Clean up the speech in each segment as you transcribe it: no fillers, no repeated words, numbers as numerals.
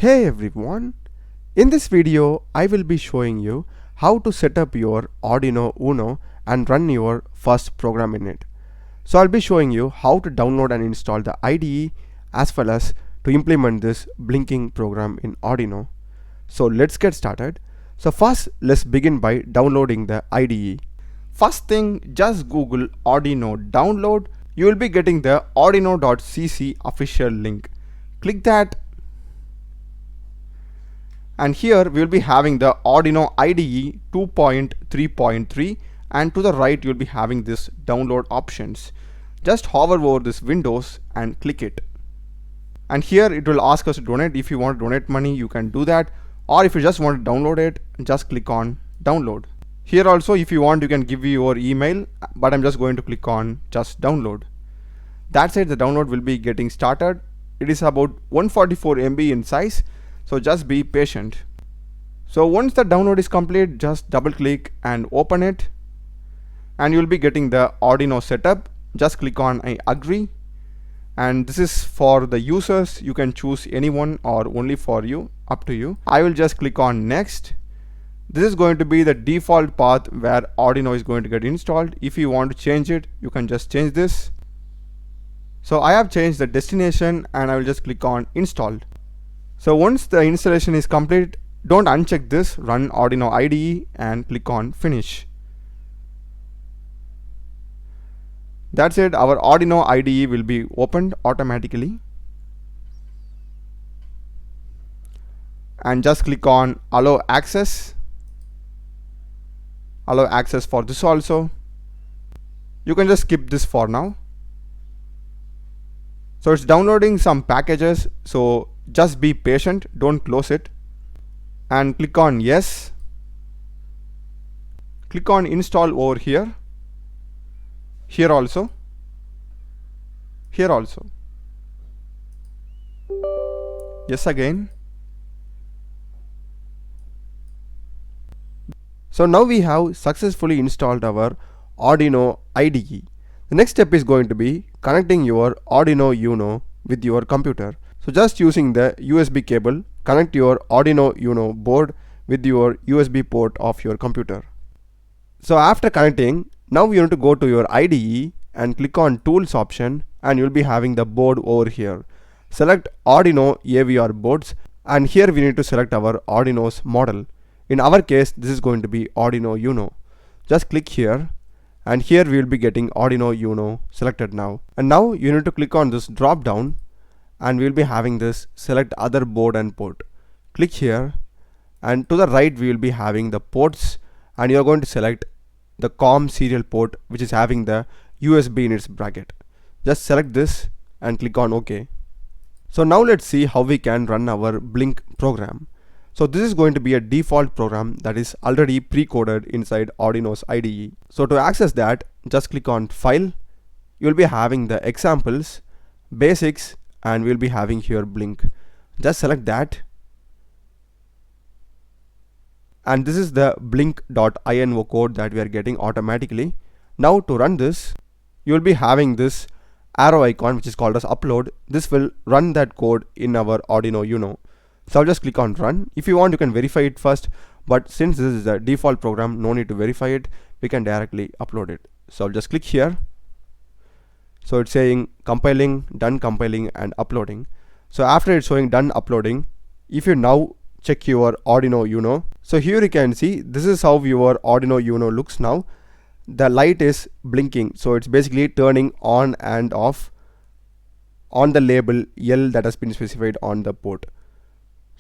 Hey everyone, in this video I will be showing you how to set up your Arduino Uno and run your first program in it. So I'll be showing you how to download and install the IDE as well as to implement this blinking program in Arduino. So let's get started. So first let's begin by downloading the IDE. First thing, just Google Arduino download. You will be getting the arduino.cc official link. Click that. And here we will be having the Arduino IDE 2.3.3 and to the right you will be having this download options. Just hover over this Windows and click it. And here it will ask us to donate. If you want to donate money, you can do that. Or if you just want to download it, just click on download. Here also if you want, you can give your email, but I'm just going to click on just download. That's it, the download will be getting started. It is about 144 MB in size. So just be patient. So once the download is complete, just double click and open it and you'll be getting the Arduino setup. Just click on I agree, and this is for the users. You can choose anyone or only for you, up to you. I will just click on next. This is going to be the default path where Arduino is going to get installed. If you want to change it, you can just change this. So I have changed the destination and I will just click on installed. So once the installation is complete, don't uncheck this, run Arduino IDE and click on finish. That's it, our Arduino IDE will be opened automatically. And just click on allow access. Allow access for this also. You can just skip this for now. So it's downloading some packages, so just be patient, don't close it, and click on yes. Click on install over here, here also, here also, yes again. So now we have successfully installed our Arduino IDE. The next step is going to be connecting your Arduino Uno with your computer. So just using the USB cable, connect your Arduino Uno board with your USB port of your computer. So after connecting, now you need to go to your IDE and click on tools option and you'll be having the board over here. Select Arduino AVR boards and here we need to select our Arduino's model. In our case, this is going to be Arduino Uno. Just click here. And here we will be getting Arduino Uno selected now. And now you need to click on this drop down and we will be having this select other board and port. Click here and to the right we will be having the ports and you are going to select the COM serial port which is having the USB in its bracket. Just select this and click on OK. So now let's see how we can run our Blink program. So this is going to be a default program that is already pre-coded inside Arduino's IDE. So to access that, just click on File. You'll be having the examples, basics, and we'll be having here Blink. Just select that. And this is the blink.ini code that we are getting automatically. Now to run this, you'll be having this arrow icon which is called as upload. This will run that code in our Arduino Uno. So I'll just click on run. If you want, you can verify it first, but since this is a default program, no need to verify it. We can directly upload it. So I'll just click here. So it's saying compiling, done compiling and uploading. So after it's showing done uploading, if you now check your Arduino Uno, so here you can see this is how your Arduino Uno looks now. The light is blinking, so it's basically turning on and off on the label L that has been specified on the port.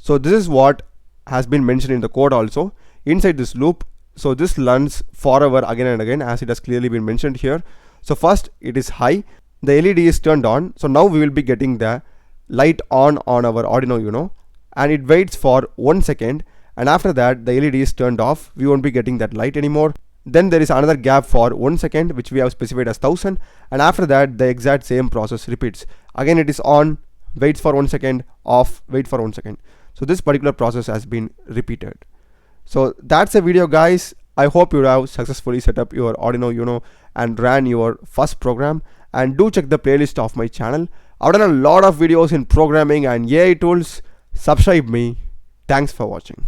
So this is what has been mentioned in the code also inside this loop. So this runs forever again and again as it has clearly been mentioned here. So first it is high, the LED is turned on. So now we will be getting the light on our Arduino Uno and it waits for 1 second, and after that the LED is turned off. We won't be getting that light anymore. Then there is another gap for 1 second which we have specified as 1000, and after that the exact same process repeats. Again it is on, waits for 1 second, off, wait for 1 second. So this particular process has been repeated. So that's the video guys. I hope you have successfully set up your Arduino Uno and ran your first program, and do check the playlist of my channel. I've done a lot of videos in programming and AI tools. subscribe me. Thanks for watching.